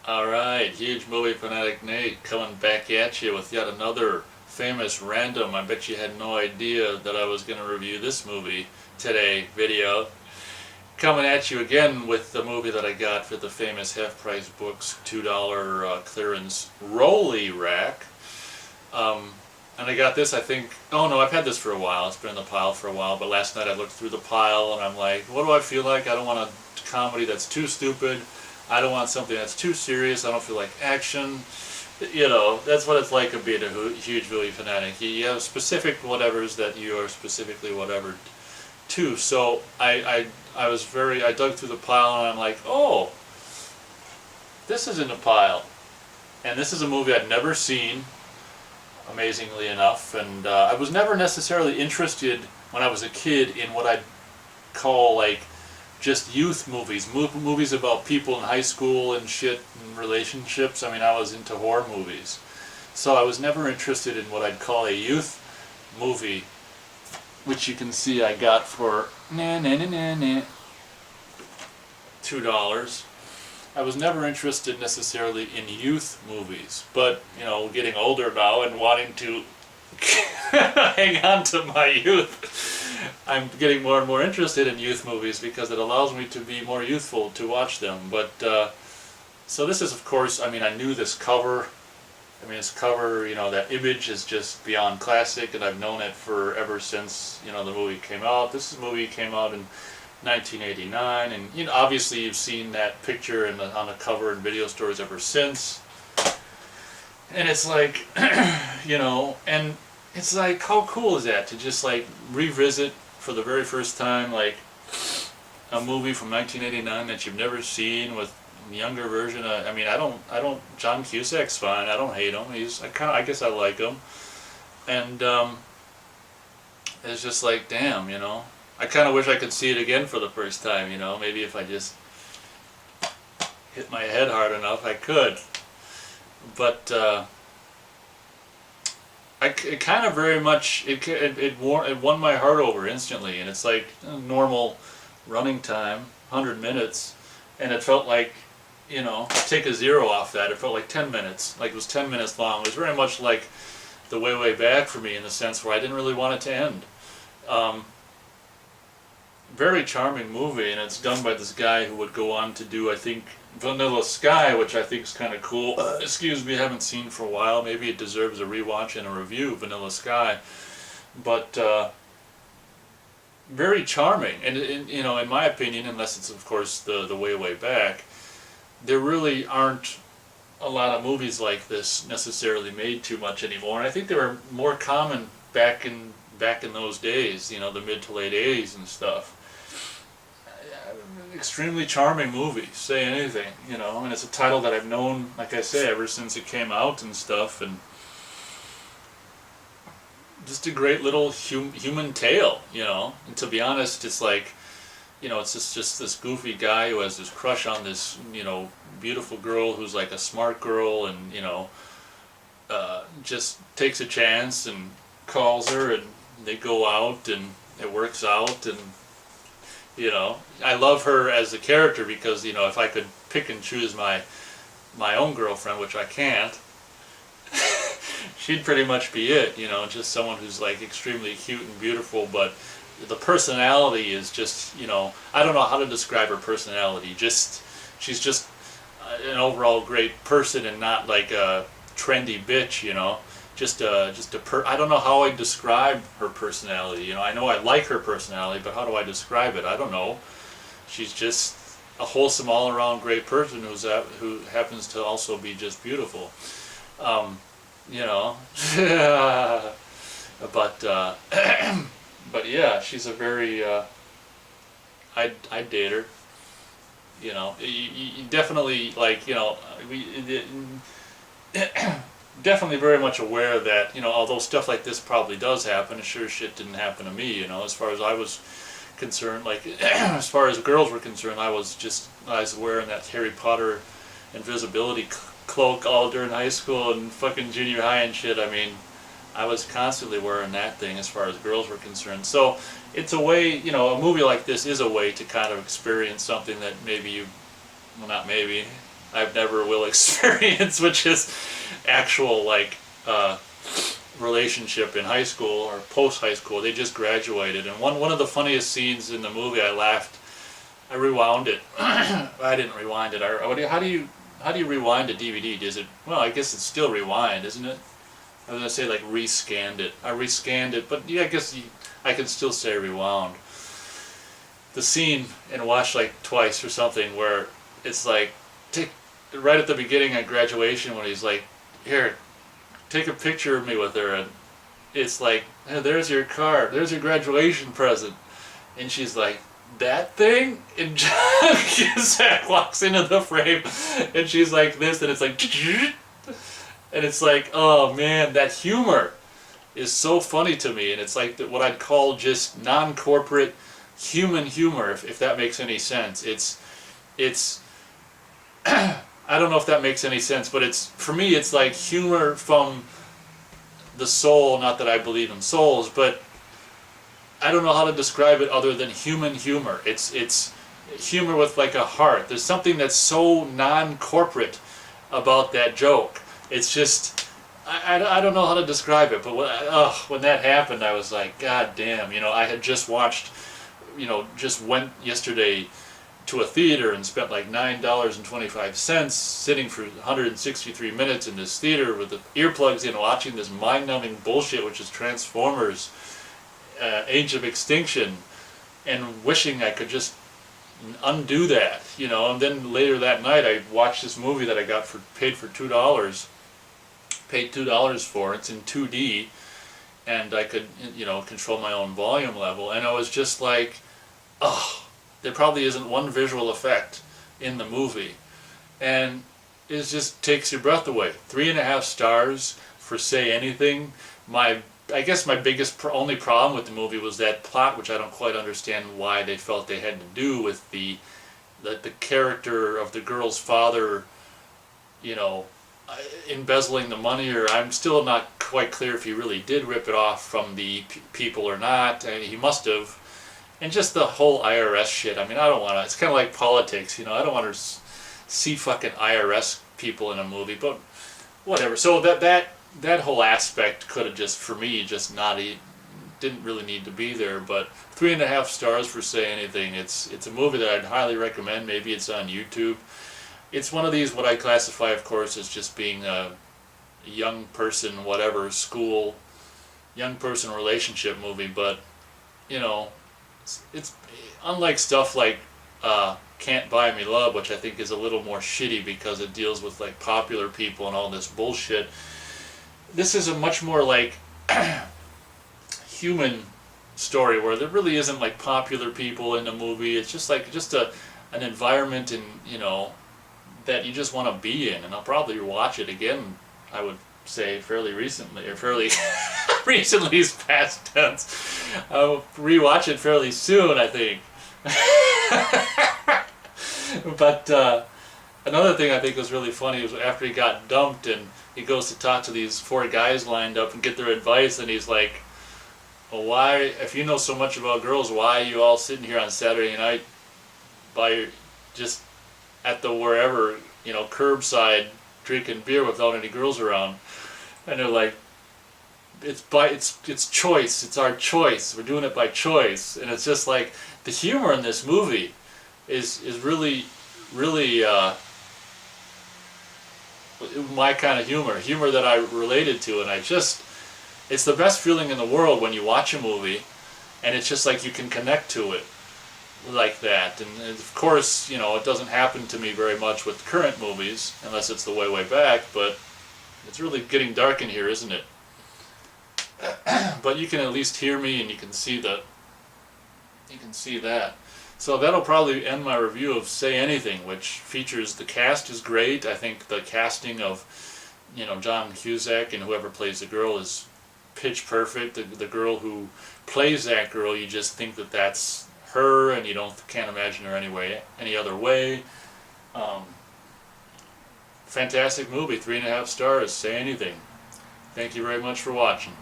Alright, huge movie fanatic Nate coming back at you with yet another famous random. I bet you had no idea that I was going to review this movie today video. Coming at you again with the movie that I got for the famous Half Price Books $2 clearance Rolly Rack. And I got this, I think, oh no, I've had this for a while. It's been in the pile for a while, but last night I looked through the pile and I'm like, what do I feel like? I don't want a comedy that's too stupid. I don't want something that's too serious. I don't feel like action. You know, that's what it's like of being a huge movie fanatic. You have specific whatevers that you are specifically whatever to. So I dug through the pile and I'm like, oh, this is in the pile. And this is a movie I'd never seen, amazingly enough. And I was never necessarily interested when I was a kid in what I'd call like just youth movies, movies about people in high school and shit and relationships. I mean, I was into horror movies. So I was never interested in what I'd call a youth movie, which you can see I got for $2. I was never interested necessarily in youth movies, but, you know, getting older now and wanting to hang on to my youth, I'm getting more and more interested in youth movies because it allows me to be more youthful to watch them. But so this is, of course, I mean, I knew this cover. I mean, this cover, you know, that image is just beyond classic, and I've known it for ever since, you know, the movie came out. This movie came out in 1989, and you know, obviously you've seen that picture on the cover in video stores ever since. And it's like, you know, and it's like, how cool is that to just like revisit for the very first time like a movie from 1989 that you've never seen with a younger version. I mean, I don't. John Cusack's fine. I don't hate him. I guess I like him, and it's just like, damn, you know. I kind of wish I could see it again for the first time, you know. Maybe if I just hit my head hard enough, I could. But it kind of very much it won my heart over instantly, and it's like a normal running time, 100 minutes, and it felt like, you know, take a zero off that, it felt like 10 minutes, like it was 10 minutes long. It was very much like the way back for me in the sense where I didn't really want it to end. Very charming movie, and it's done by this guy who would go on to do, I think, Vanilla Sky, which I think is kind of cool. Excuse me, I haven't seen for a while. Maybe it deserves a rewatch and a review, Vanilla Sky. But very charming, and you know, in my opinion, unless it's of course the way back, there really aren't a lot of movies like this necessarily made too much anymore. And I think they were more common back in those days, you know, the mid to late 80s and stuff. Extremely charming movie, say anything, you know, and it's a title that I've known, like I say, ever since it came out and stuff, and just a great little human tale, you know. And to be honest, it's like, you know, it's just this goofy guy who has this crush on this, you know, beautiful girl who's like a smart girl, and, you know, just takes a chance and calls her, and they go out, and it works out, and you know, I love her as a character because, you know, if I could pick and choose my own girlfriend, which I can't, she'd pretty much be it, you know, just someone who's like extremely cute and beautiful, but the personality is just, you know, I don't know how to describe her personality. She's just an overall great person and not like a trendy bitch, you know. I don't know how I describe her personality. You know, I know I like her personality, but how do I describe it? I don't know. She's just a wholesome, all-around great person who happens to also be just beautiful. You know, but but yeah, she's a very. I'd date her. You know, you definitely like, you know, definitely very much aware that, you know, although stuff like this probably does happen, it sure shit didn't happen to me, you know, as far as I was concerned. Like, as far as girls were concerned, I was wearing that Harry Potter invisibility cloak all during high school and fucking junior high and shit. I mean, I was constantly wearing that thing as far as girls were concerned. So it's a way, you know, a movie like this is a way to kind of experience something that maybe you, well, not maybe, I've never will experience, which is actual like relationship in high school or post high school. They just graduated, and one of the funniest scenes in the movie, I laughed. I rewound it. I didn't rewind it. How do you rewind a DVD? Does it? Well, I guess it's still rewind, isn't it? I was gonna say like rescanned it. I rescanned it, but yeah, I guess I can still say rewound. The scene, and watched like twice or something, where it's like right at the beginning at graduation when he's like, "Here, take a picture of me with her," and it's like, hey, "There's your card. There's your graduation present," and she's like, "That thing?" And John Cusack walks into the frame, and she's like this, and it's like, and it's like, oh man, that humor is so funny to me, and it's like what I'd call just non-corporate human humor, if that makes any sense. It's I don't know if that makes any sense, but it's, for me, it's like humor from the soul. Not that I believe in souls, but I don't know how to describe it other than human humor. It's humor with like a heart. There's something that's so non-corporate about that joke. It's just, I don't know how to describe it, but when that happened, I was like, God damn, I had just watched, just went yesterday to a theater and spent like $9.25 sitting for 163 minutes in this theater with the earplugs in, watching this mind-numbing bullshit, which is Transformers, Age of Extinction, and wishing I could just undo that, and then later that night I watched this movie that I paid $2 for. It's in 2D, and I could, control my own volume level, and I was just like, oh, there probably isn't one visual effect in the movie, and it just takes your breath away. 3.5 stars for Say Anything. I guess my only problem with the movie was that plot, which I don't quite understand why they felt they had to do with the character of the girl's father, embezzling the money, or I'm still not quite clear if he really did rip it off from the people or not. He must have. And just the whole IRS shit. I mean, I don't want to, it's kind of like politics, I don't want to see fucking IRS people in a movie, but whatever. So that whole aspect could have just, for me, just didn't really need to be there. But 3.5 stars for Say Anything. It's a movie that I'd highly recommend. Maybe it's on YouTube. It's one of these, what I classify, of course, as just being a young person, whatever, school, young person relationship movie. But, it's unlike stuff like Can't Buy Me Love, which I think is a little more shitty because it deals with like popular people and all this bullshit. This is a much more like human story where there really isn't like popular people in the movie. It's just like an environment, and that you just want to be in. And I'll probably watch it again, I would say, fairly recently, or fairly recently is past tense. I'll rewatch it fairly soon, I think. But another thing I think was really funny was after he got dumped and he goes to talk to these 4 guys lined up and get their advice, and he's like, well, why, if you know so much about girls, why are you all sitting here on Saturday night just at the wherever, curbside, drinking beer without any girls around? And they're like, it's choice. It's our choice. We're doing it by choice. And it's just like the humor in this movie is really, really my kind of humor that I related to, and it's the best feeling in the world when you watch a movie, and it's just like you can connect to it like that. And of course, it doesn't happen to me very much with current movies unless it's the way back, but it's really getting dark in here, isn't it? But you can at least hear me, and you can see that. So that'll probably end my review of Say Anything, which features, the cast is great. I think the casting of, John Cusack and whoever plays the girl is pitch perfect. The girl who plays that girl, you just think that that's her, and you can't imagine her any other way. Fantastic movie, 3.5 stars, Say Anything. Thank you very much for watching.